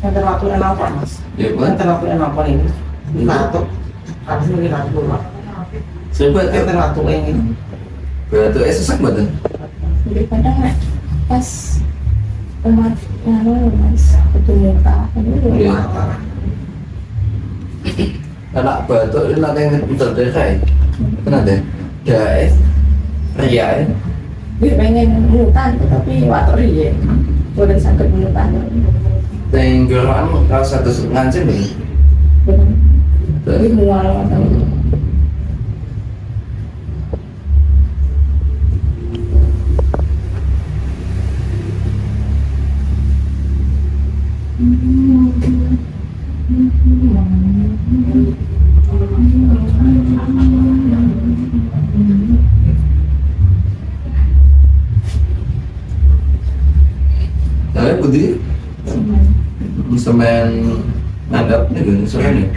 Yang terlalu apa mas? Ya Yang kan? terlalu apa ini? Batuk. Harus ini batuk. Coba Yang terlalu ini. berarti sesak badan. Daripada pas umat mas itu muka dulu Iya. Anak batuk ini nanti yang udah dekai. Kenapa? Dae, ria. dia pengen mutan tapi waktu dia udah sakit mutan Tenggorokan rasa terus ngancem nih. jadi mual atau Tapi putih semen ngadap nih gini semen nih.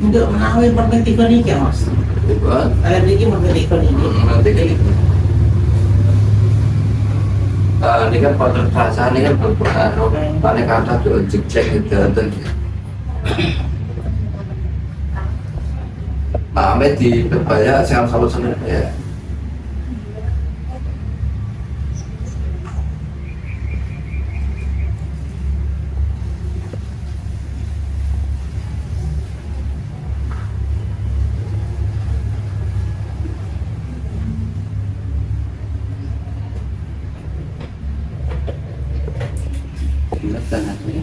Untuk menawar perganti konik ya mas. Bukan? Alergi perganti konik. Nanti kali. Ini kan pada rasa ini kan berpengaruh. Paling kata tuh cek gitu dan Ahmed di Bebaya saya selalu senang ya. Tangannya.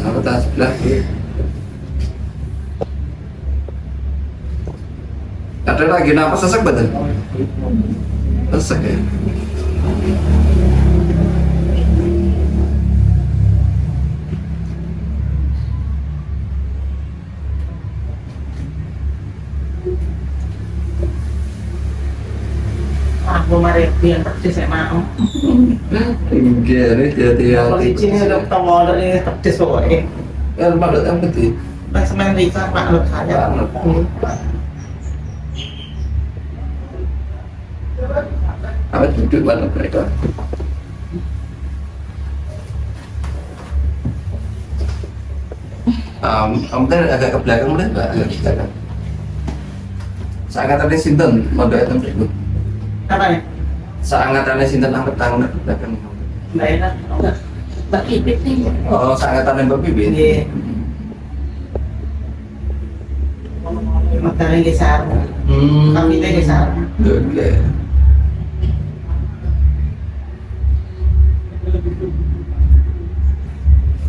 Apa tas sebelah? Ada lagi napas sesak badan? Sesak ya? Aku mari biar pedes saya mau. Enggak, ini Kalau di hati-hati. sini udah tahu ada ini pedes pokoknya. Kan maksud yang penting. Mas semen Rika pak lu saya. Apa duduk mana mereka? Tadi agak ke belakang udah nggak agak ke belakang. Seangkatannya Sinten, mau itu berikut. Apa ya? Seangkatannya Sinten angkat tangan ke belakang. Nggak enak. Enggak. mbak Pipit nih Oh, seangkatannya Mbak Bibi. Iya. Matanya gesar. Kami teh gesar. Oke.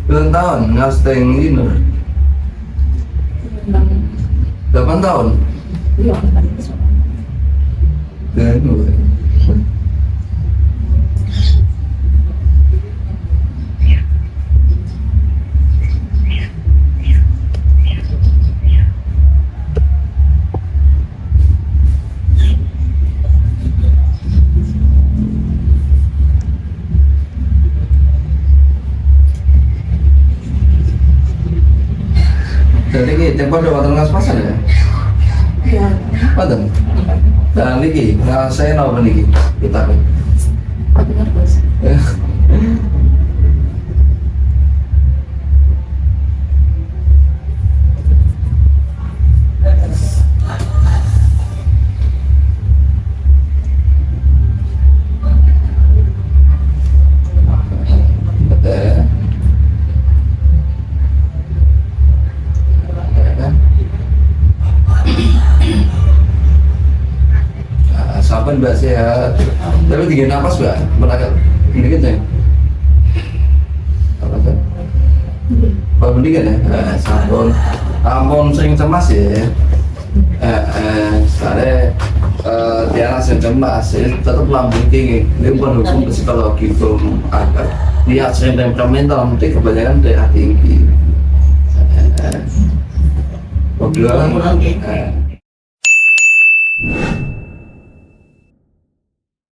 Berapa tahun ngasting ini? bang 8 tahun. iya kan Dan jadi ini tempat udah wonten ngas-pasan ya? iya Wonten. Dan niki ngerasain apa niki? Kita nih. bener bos Sabar Alhamdulillah Mbak sehat. Tapi tinggi napas Mbak, berangkat dikit ya. Apa tuh? Kalau mendingan ya, sabun. Ampun sering cemas ya. Soalnya Tiara sering cemas, tetap lambung tinggi. Ini bukan hukum psikologi, hukum akar. Lihat sering temperamental, mungkin kebanyakan darah tinggi. Mobil